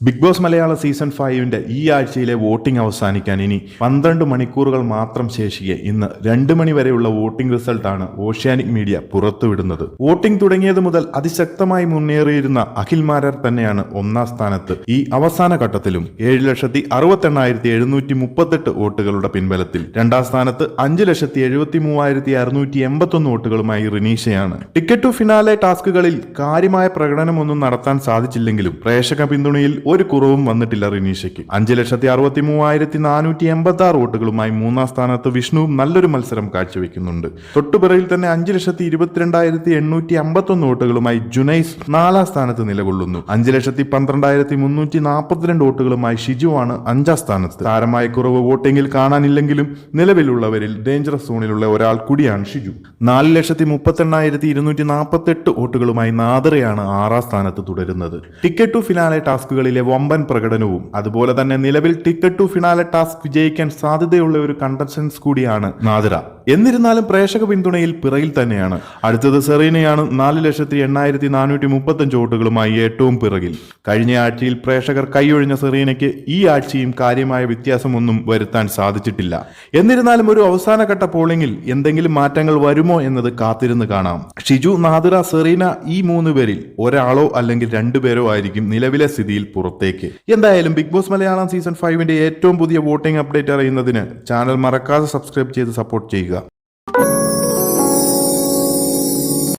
Big boss മലയാള season 5ന്റെ ഈ ആഴ്ചയിലെ voting അവസാനിക്കാൻ ഇനി 12 മണിക്കൂറുകൾ മാത്രം ശേഷിക്കെ ഇന്ന് 2 മണി വരെയുള്ള വോട്ടിംഗ് റിസൾട്ടാണ് ഓഷ്യാനിക് മീഡിയ പുറത്തുവിടുന്നത്. വോട്ടിംഗ് തുടങ്ങിയത് മുതൽ അതിശക്തമായി മുന്നേറിയിരുന്ന അഖിൽ മാരാർ തന്നെയാണ് ഒന്നാം സ്ഥാനത്ത്. ഈ അവസാന ഘട്ടത്തിലും 7,68,738 വോട്ടുകളുടെ പിൻബലത്തിൽ രണ്ടാം സ്ഥാനത്ത് 5,73,681 വോട്ടുകളുമായി റിനീഷയാണ്. ടിക്കറ്റ് ടു ഫിനാലെ ടാസ്കുകളിൽ കാര്യമായ പ്രകടനമൊന്നും നടത്താൻ സാധിച്ചില്ലെങ്കിലും പ്രേക്ഷക പിന്തുണയിൽ ഒരു കുറവും വന്നിട്ടില്ല റിനീഷയ്ക്ക്. 5,63,486 വോട്ടുകളുമായി മൂന്നാം സ്ഥാനത്ത് വിഷ്ണുവും നല്ലൊരു മത്സരം കാഴ്ചവെക്കുന്നുണ്ട്. തൊട്ടുപിറയിൽ തന്നെ 5,22,851 വോട്ടുകളുമായി ജുനൈസ് നാലാം സ്ഥാനത്ത് നിലകൊള്ളുന്നു. 5,12,342 വോട്ടുകളുമായി ഷിജുവാണ് അഞ്ചാം സ്ഥാനത്ത്. താരമായ കുറവ് വോട്ടിംഗിൽ കാണാനില്ലെങ്കിലും നിലവിലുള്ളവരിൽ ഡേഞ്ചറസ് സോണിലുള്ള ഒരാൾ കൂടിയാണ് ഷിജു. 4,38,248 വോട്ടുകളുമായി നാദറയാണ് ആറാം സ്ഥാനത്ത് തുടരുന്നത്. ടിക്കറ്റ് ടു ഫിനാലെ ടാസ്കുകളിലെ വമ്പൻ പ്രകടനവും അതുപോലെ തന്നെ നിലവിൽ ടിക്കറ്റ് ടു ഫിനാലെ ടാസ്ക് വിജയിക്കാൻ സാധ്യതയുള്ള ഒരു കണ്ടസ്റ്റൻസ് കൂടിയാണ് നാദിറ. എന്നിരുന്നാലും പ്രേക്ഷക പിന്തുണയിൽ പിറകിൽ തന്നെയാണ്. അടുത്തത് സെറീനയാണ്. 4,08,435 വോട്ടുകളുമായി ഏറ്റവും പിറകിൽ. കഴിഞ്ഞ ആഴ്ചയിൽ പ്രേക്ഷകർ കൈയൊഴിഞ്ഞ സെറീനയ്ക്ക് ഈ ആഴ്ചയും കാര്യമായ വ്യത്യാസമൊന്നും വരുത്താൻ സാധിച്ചിട്ടില്ല. എന്നിരുന്നാലും ഒരു അവസാനഘട്ട പോളിംഗിൽ എന്തെങ്കിലും മാറ്റങ്ങൾ വരുമോ എന്നത് കാത്തിരുന്ന് കാണാം. ഷിജു, നാദിറ, സെറീന ഈ 3 പേരിൽ ഒരാളോ അല്ലെങ്കിൽ 2 പേരോ ആയിരിക്കും നിലവിലെ സ്ഥിതിയിൽ പുറത്തേക്ക്. എന്തായാലും ബിഗ് ബോസ് മലയാളം സീസൺ 5ന്റെ ഏറ്റവും പുതിയ വോട്ടിംഗ് അപ്ഡേറ്റ് അറിയുന്നതിന് ചാനൽ മറക്കാതെ സബ്സ്ക്രൈബ് ചെയ്ത് സപ്പോർട്ട് ചെയ്യുക.